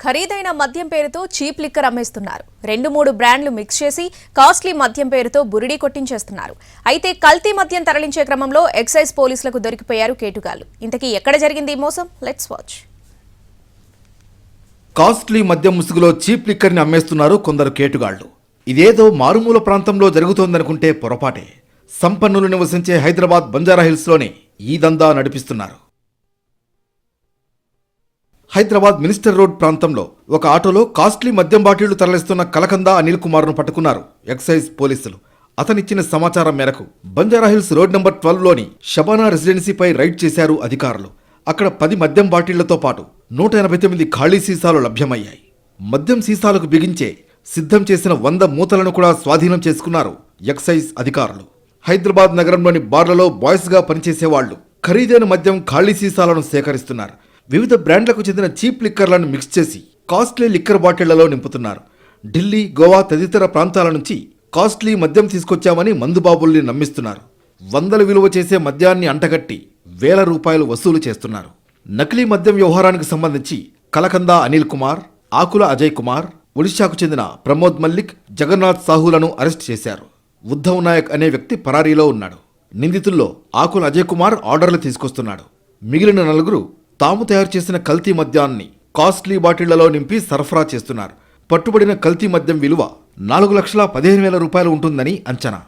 ఖరీదైన మద్యం పేరుతో చీప్ లిక్కర్ అమ్మేస్తున్నారు. 2-3 బ్రాండ్లు మిక్స్ చేసి కాస్ట్లీ మద్యం పేరుతో బురిడి కొట్టించేస్తున్నారు. అయితే కల్తీ మద్యం తరలించే క్రమంలో ఎక్సైజ్ పోలీసులకు దొరికిపోయారు కేటుగాళ్లు. ఇంతకీ ఎక్కడ జరిగింది ఈ మోసం? Let's watch. కాస్ట్లీ మద్యం ముసుగులో చీప్ లిక్కర్ ని అమ్మేస్తున్నారు కొందరు కేటుగాళ్లు. ఇదేదో మారుమూల ప్రాంతంలో జరుగుతోందనుకుంటే పొరపాటే. సంపన్నులు నివసించే హైదరాబాద్ బంజారాహిల్స్ లోనే ఈ దందా నడిపిస్తున్నారు. హైదరాబాద్ మినిస్టర్ రోడ్ ప్రాంతంలో ఒక ఆటోలో కాస్ట్లీ మద్యం బాటిళ్లు తరలిస్తున్న కలకందా అనిల్ కుమార్ ను పట్టుకున్నారు ఎక్సైజ్ పోలీసులు. అతనిచ్చిన సమాచారం మేరకు బంజారాహిల్స్ రోడ్ నంబర్ 12లోని షబానా రెసిడెన్సీపై రైడ్ చేశారు అధికారులు. అక్కడ 10 మద్యం బాటిళ్లతో పాటు 189 ఖాళీ సీసాలు లభ్యమయ్యాయి. మద్యం సీసాలకు బిగించే సిద్ధం చేసిన 100 మూతలను కూడా స్వాధీనం చేసుకున్నారు ఎక్సైజ్ అధికారులు. హైదరాబాద్ నగరంలోని బార్లలో బాయ్స్ గా పనిచేసేవాళ్లు ఖరీదైన మద్యం ఖాళీ సీసాలను సేకరిస్తున్నారు. వివిధ బ్రాండ్లకు చెందిన చీప్ లిక్కర్లను మిక్స్ చేసి కాస్ట్లీ లిక్కర్ బాటిళ్లలో నింపుతున్నారు. ఢిల్లీ, గోవా తదితర ప్రాంతాల నుంచి కాస్ట్లీ మద్యం తీసుకొచ్చామని మందుబాబుల్ని నమ్మిస్తున్నారు. వందల విలువ చేసే మద్యాన్ని అంటగట్టి వేల రూపాయలు వసూలు చేస్తున్నారు. నకిలీ మద్యం వ్యవహారానికి సంబంధించి కలకందా అనిల్ కుమార్, ఆకుల అజయ్ కుమార్, ఒడిశాకు చెందిన ప్రమోద్ మల్లిక్, జగన్నాథ్ సాహులను అరెస్ట్ చేశారు. ఉద్ధవ్ నాయక్ అనే వ్యక్తి పరారీలో ఉన్నాడు. నిందితుల్లో ఆకుల అజయ్ కుమార్ ఆర్డర్లు తీసుకొస్తున్నాడు. మిగిలిన 4 తాము తయారు చేసిన కల్తీ మద్యాన్ని కాస్ట్లీ బాటిళ్లలో నింపి సరఫరా చేస్తున్నారు. పట్టుబడిన కల్తీ మద్యం విలువ 4,15,000 రూపాయలు ఉంటుందని అంచనా.